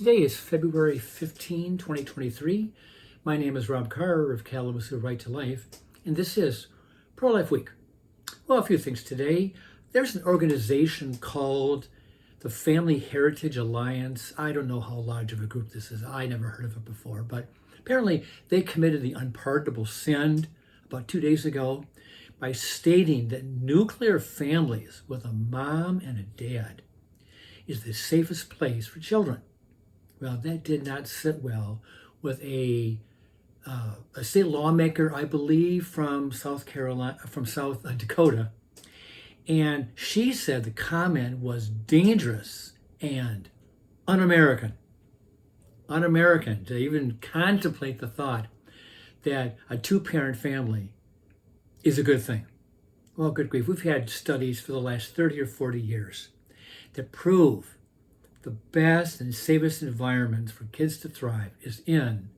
Today is February 15, 2023. My name is Rob Carr of Kalamazoo Right to Life, and this is Pro-Life Week. Well, a few things today. There's an organization called the Family Heritage Alliance. I don't know how large of a group this is. I never heard of it before, but apparently they committed the unpardonable sin about 2 days ago by stating that nuclear families with a mom and a dad is the safest place for children. Well, that did not sit well with a state lawmaker, I believe, from South Dakota, and she said the comment was dangerous and un-American. Un-American to even contemplate the thought that a two-parent family is a good thing. Well, good grief, we've had studies for the last 30 or 40 years that prove the best and safest environments for kids to thrive is in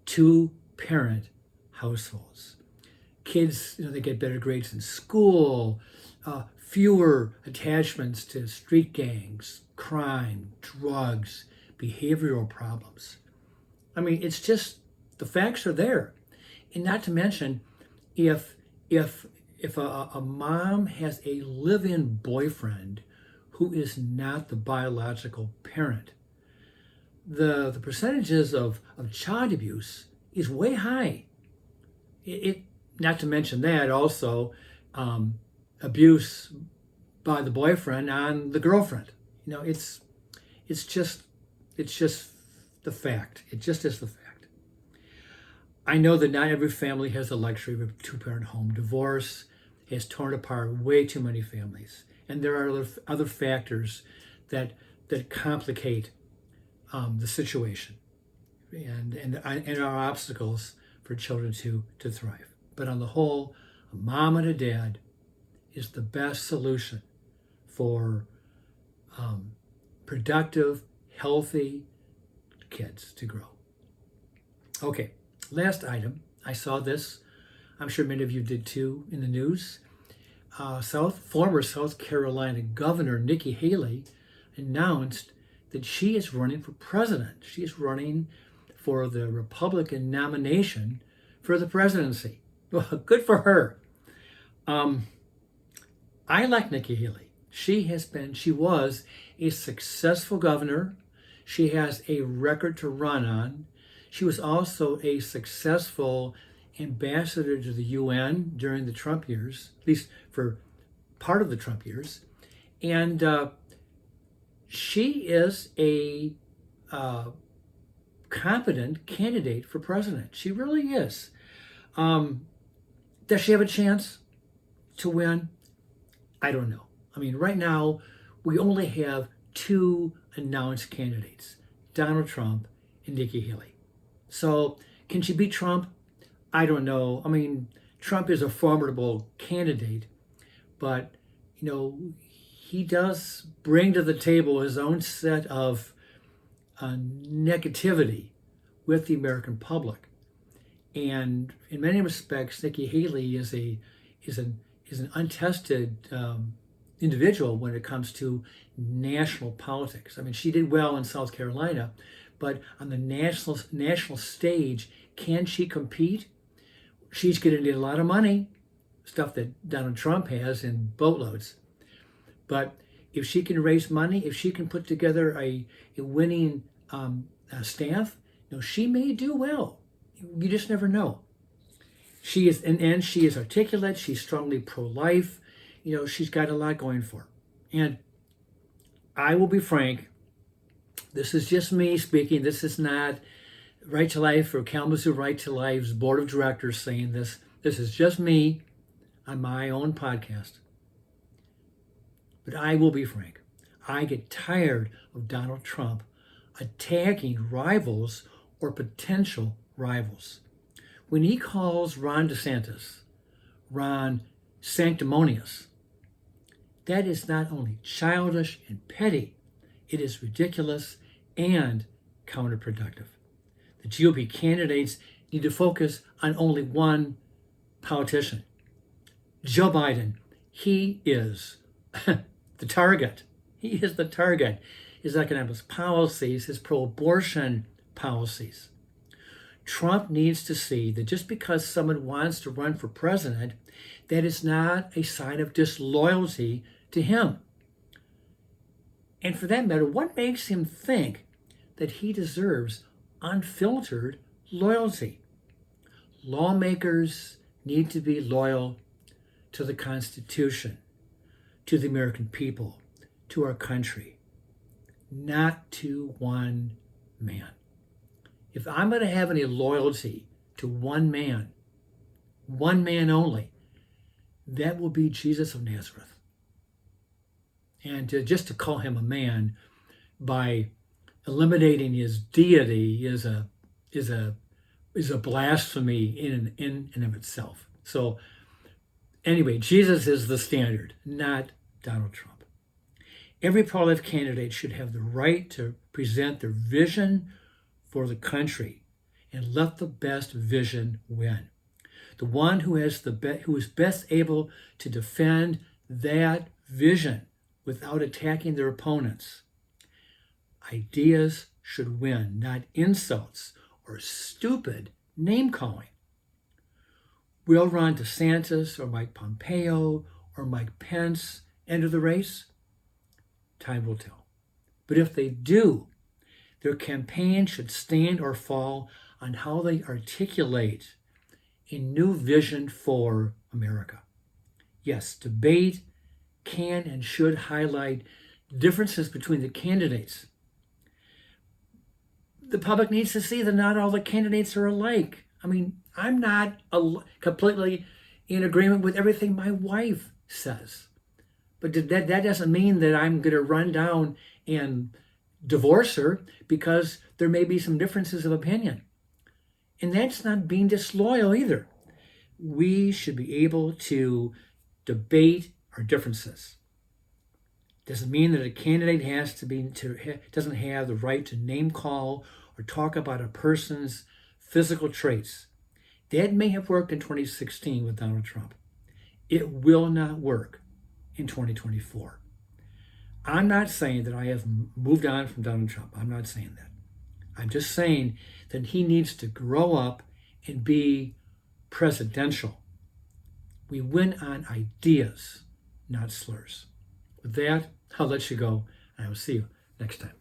two-parent households. Kids, they get better grades in school, fewer attachments to street gangs, crime, drugs, behavioral problems. I mean, it's just, the facts are there. And not to mention, if a mom has a live-in boyfriend who is not the biological parent, the percentages of child abuse is way high. It not to mention that also abuse by the boyfriend on the girlfriend. It's just the fact. It just is the fact. I know that not every family has the luxury of a two-parent home. Divorce has torn apart way too many families. And there are other factors that complicate the situation and are obstacles for children to thrive. But on the whole, a mom and a dad is the best solution for productive, healthy kids to grow. Okay, last item. I saw this. I'm sure many of you did too in the news. Former South Carolina Governor Nikki Haley announced that she is running for president. She is running for the Republican nomination for the presidency. Well, good for her. I like Nikki Haley. She was a successful governor. She has a record to run on. She was also a successful ambassador to the UN during the Trump years, at least for part of the Trump years. And she is a competent candidate for president. She really is. Does she have a chance to win? I don't know. I mean, right now, we only have two announced candidates, Donald Trump and Nikki Haley. So can she beat Trump? I don't know. I mean, Trump is a formidable candidate, but, he does bring to the table his own set of negativity with the American public. And in many respects, Nikki Haley is an untested individual when it comes to national politics. I mean, she did well in South Carolina, but on the national stage, can she compete? She's going to need a lot of money, stuff that Donald Trump has in boatloads. But if she can raise money, if she can put together a winning staff, she may do well. You just never know. She is, and she is articulate. She's strongly pro-life. She's got a lot going for her. And I will be frank, this is just me speaking. This is not Right to Life or Kalamazoo Right to Life's board of directors saying this. This is just me on my own podcast. But I will be frank. I get tired of Donald Trump attacking rivals or potential rivals. When he calls Ron DeSantis, Ron sanctimonious, that is not only childish and petty, it is ridiculous and counterproductive. The GOP candidates need to focus on only one politician. Joe Biden, he is the target. He is the target. his economic policies, his pro-abortion policies. Trump needs to see that just because someone wants to run for president, that is not a sign of disloyalty to him. And for that matter, what makes him think that he deserves unfiltered loyalty? Lawmakers need to be loyal to the Constitution, to the American people, to our country, not to one man. If I'm going to have any loyalty to one man only, that will be Jesus of Nazareth. And just to call him a man by eliminating his deity is a blasphemy in and of itself. So anyway, Jesus is the standard, not Donald Trump. Every pro-life candidate should have the right to present their vision for the country and let the best vision win. The one who is best able to defend that vision without attacking their opponents. Ideas should win, not insults or stupid name-calling. Will Ron DeSantis or Mike Pompeo or Mike Pence enter the race? Time will tell. But if they do, their campaign should stand or fall on how they articulate a new vision for America. Yes, debate can and should highlight differences between the candidates. The public needs to see that not all the candidates are alike. I mean, I'm not completely in agreement with everything my wife says. But that doesn't mean that I'm going to run down and divorce her because there may be some differences of opinion. And that's not being disloyal either. We should be able to debate our differences. Doesn't mean that a candidate doesn't have the right to name call or talk about a person's physical traits. That may have worked in 2016 with Donald Trump. It will not work in 2024. I'm not saying that I have moved on from Donald Trump. I'm not saying that. I'm just saying that he needs to grow up and be presidential. We win on ideas, not slurs. With that, I'll let you go, and I will see you next time.